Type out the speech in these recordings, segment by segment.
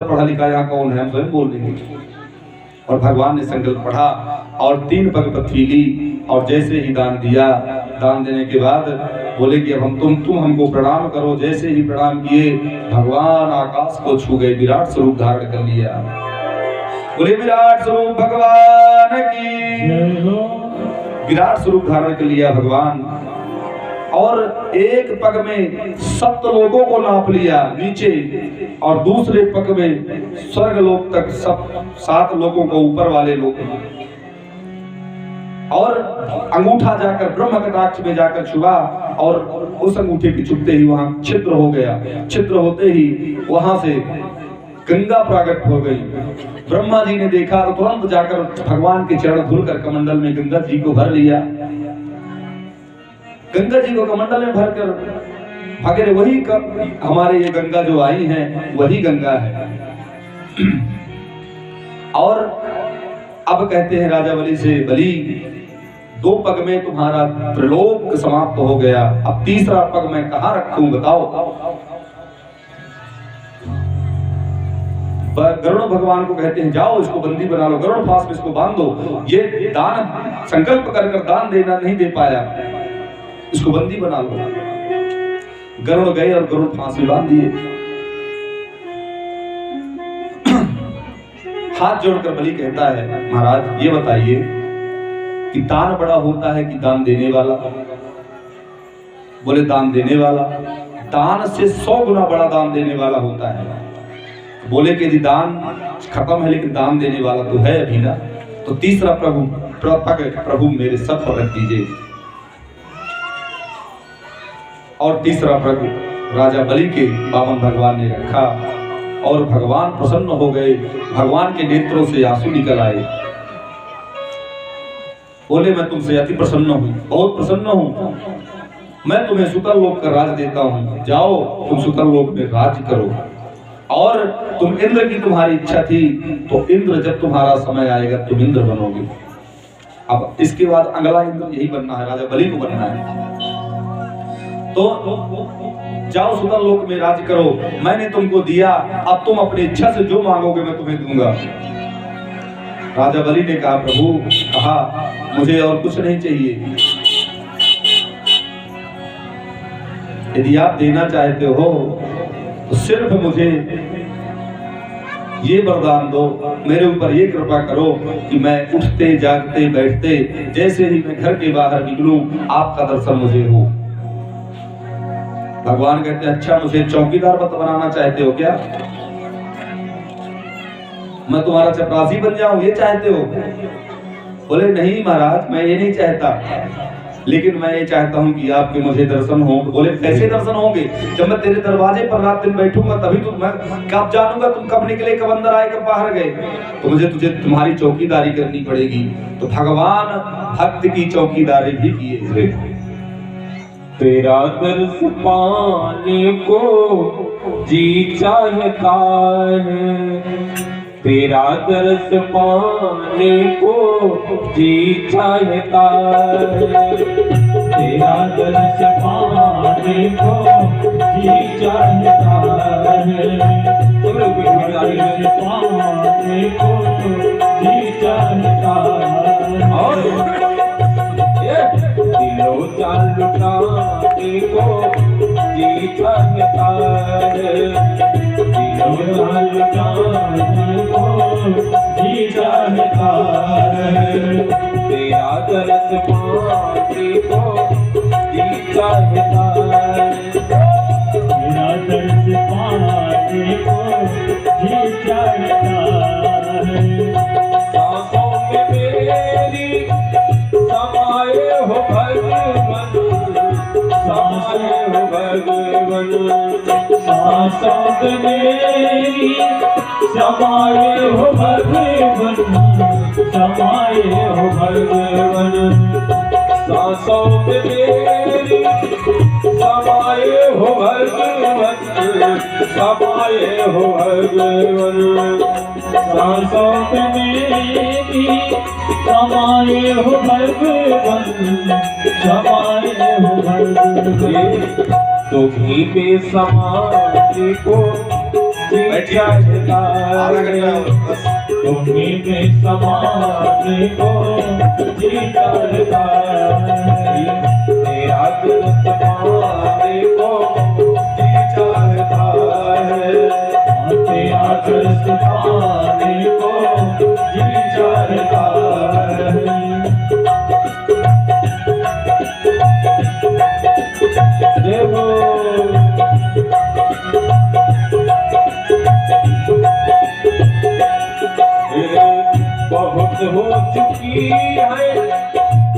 पढ़ा लिखा यहाँ कौन है, हम स्वयं बोल देंगे। और भगवान ने संकल्प पढ़ा और 3 पग पृथ्वी ली और जैसे ही दान दिया, दान देने के बाद बोले कि अब हम तुम हमको प्रणाम करो। जैसे ही प्रणाम किए भगवान आकाश को छू गए, विराट स्वरूप धारण कर लिया। बोले विराट स्वरूप भगवान की, विराट स्वरूप धारण कर लिया भगवान। और एक पग में 7 लोगों को नाप लिया नीचे और दूसरे पग में स्वर्ग लोक तक 7 लोगों को ऊपर वाले लोग। और अंगूठा जाकर ब्रह्म कटाक्ष में जाकर छुआ और उस अंगूठे के छुपते ही वहां छिद्र हो गया। छिद्र होते ही वहां से गंगा प्रकट हो गई। ब्रह्मा जी ने देखा तो तुरंत जाकर भगवान के चरण धुलकर कमंडल में गंगा जी को भर लिया। गंगा जी को कमंडल में भरकर भगे वही हमारे ये गंगा जो आई हैं वही गंगा है। और अब कहते हैं राजा बलि से, बलि 2 पग में तुम्हारा त्रिलोक समाप्त हो गया, अब तीसरा पग मैं कहां रखूं बताओ। गरुड़ भगवान को कहते हैं जाओ इसको बंदी बना लो, गरुड़ फांस में इसको बांध दो। ये दान संकल्प कर दान देना नहीं दे पाया, इसको बंदी बना लो। गरुड़ गए और गरुड़ फांसी बांध दिए। हाथ जोड़कर बलि कहता है महाराज ये बताइए कि दान बड़ा होता है कि दान देने वाला। बोले दान देने वाला, दान से 100 गुना बड़ा दान देने वाला होता है। बोले कि यदि दान खत्म है लेकिन दान देने वाला तो है अभी ना, तो तीसरा प्रभु मेरे सब पर रख दीजिए। और तीसरा प्रभु राजा बलि के बामन भगवान ने रखा और भगवान प्रसन्न हो गए। भगवान के नेत्रों से आंसू निकल आए। बोले मैं तुमसे अति प्रसन्न हूँ, बहुत प्रसन्न हूँ। मैं तुम्हें सुतल लोक का राज देता हूँ, जाओ तुम सुतल लोक में राज्य करो। और तुम इंद्र की तुम्हारी इच्छा थी तो इंद्र जब तुम्हारा समय आएगा तुम इंद्र बनोगे। अब इसके बाद अगला इंद्र यही बनना है, राजा बलि को बनना है। तो जाओ सुतल लोक में राज करो, मैंने तुमको दिया, अब तुम अपनी इच्छा से जो मांगोगे मैं तुम्हें दूंगा। राजा बलि ने कहा प्रभु कहा मुझे और कुछ नहीं चाहिए, यदि आप देना चाहते हो तो सिर्फ मुझे ये वरदान दो, मेरे ऊपर ये कृपा करो कि मैं उठते जागते बैठते जैसे ही मैं घर के बाहर निकलूं आपका दर्शन मुझे हो। भगवान कहते हैं अच्छा मुझे चौकीदार मत बनाना चाहते हो क्या, मैं तुम्हारा चपरासी बन जाऊं ये चाहते हो। बोले नहीं महाराज मैं ये नहीं चाहता, लेकिन मैं ये चाहता हूं कि आपके मुझे दर्शन हो। बोले कैसे दर्शन होंगे, जब मैं तेरे दरवाजे पर रात दिन बैठूंगा तभी तो मैं कब जानूंगा तुम कब निकले, कब अंदर आए, कब बाहर गए। तो मुझे तुझे तुम्हारी चौकीदारी करनी पड़ेगी। तो भगवान भक्त की चौकीदारी भी किए हुए। तेरा दर्श पाने को जी चाहता है, तेरा दर्स पाने को जी चाहता है, तेरा दर्स पाने को जी चाहता है, तेरा दर्स पाने को जी चाहता है। और दिलो जान लुटाने को जी चाहता है, दिलो जान लुटाने जी चाहता है, तेरा दर्स पाने को जी चाहता है, तेरा दर्स पाने को जी चाहता है। सांसों में मेरी समाये हो भगवन, समाये हो भगवन, सांसों में मेरी समाये हो भगवन, समाये हो भगवन, सांसों में मेरी समाये हो भगवन, समाये हो भगवन, सांसों में मेरी समाये हो भगवन, समाये हो भगवन। तुम्हीं पे समाने को बैठिए चाहता आधा घंटा और बस। तुम्हीं में समाने को जी चाहता है। तेरा दिल समाने को जी चाहता है। तेरा दर्श पाने को जी चाहता है। देखो बहुत हो चुकी है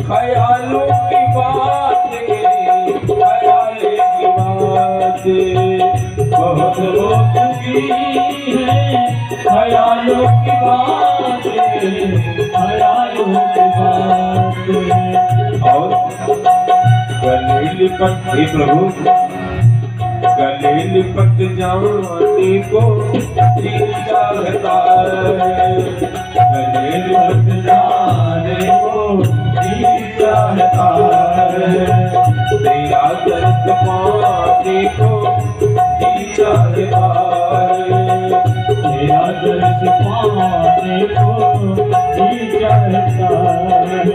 ख्यालों की बातें, ख्याल की बातें बहुत हो चुकी है ख्यालों की बातें, ख्यालों की बातें। और गले लिपट हे प्रभु गले लिपट जाने को जी चाहता है। गले लिपट जाने को जी चाहता है। तेरा दर्द पाने को जी चाहता है। तेरा दर्श पाने को जी चाहता है।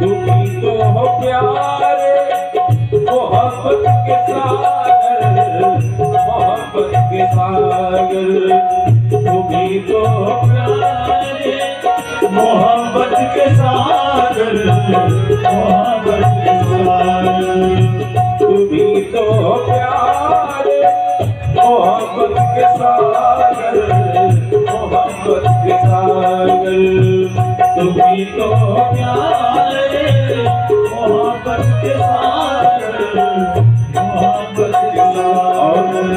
दुखी तो हो प्यारे मोहब्बत के सागर, मोहब्बत के सागर। तुम्हीं तो प्यारे मोहब्बत के सागर, मोहब्बत के सागर। तुम्हीं तो प्यारे मोहब्बत के सागर, मोहब्बत के सागर। तुम्हीं तो प्यारे मोहब्बत के सागर, मोहब्बत के सागर।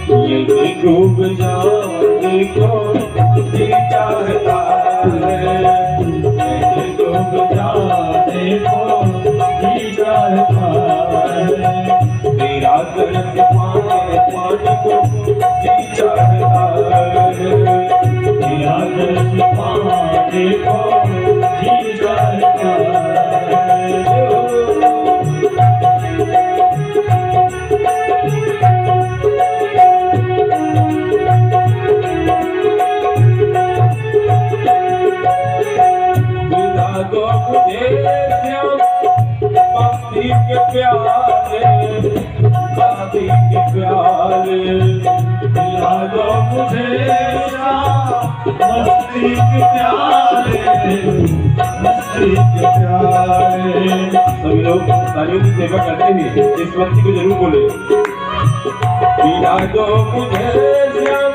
यही डूब जाने को जी चाहता है। यही डूब जाने को जी चाहता है। तेरा दर्द पाने को जी चाहता है। तेरा दर्श पाने को जी चाहता है। मिला दो मुझे श्याम मस्ती के प्याले, मस्ती के प्याले। मिला दो मुझे मस्ती के प्याले, मस्ती के प्याले। सभी लोग तालियों की सेवा करते हैं, इस मस्ती को जरूर बोले। मिला दो मुझे श्याम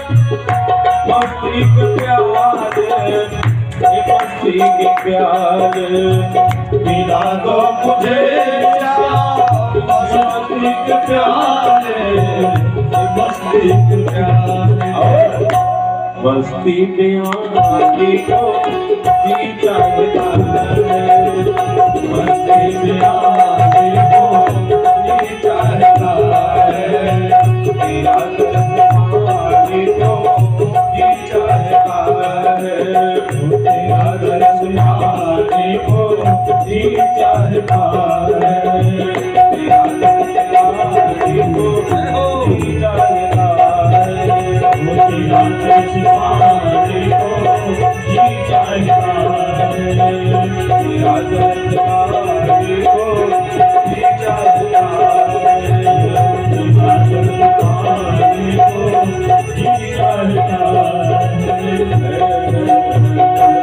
मस्ती के प्याले, मस्ती के प्याले। मिला दो मुझे मस्ती के प्याले, मस्ती के प्याले। मस्ती में आने को जी चाहता है। मस्ती में आने को जी चाहता है। तेरा दर्द पाने को जी चाहता है। तेरा दर्श पाने को जी चाहता है। तेरा दर्द पाने को जी चाहता है। तेरा दर्श पाने को जी चाहता है। तेरा दर्द पाने को जी चाहता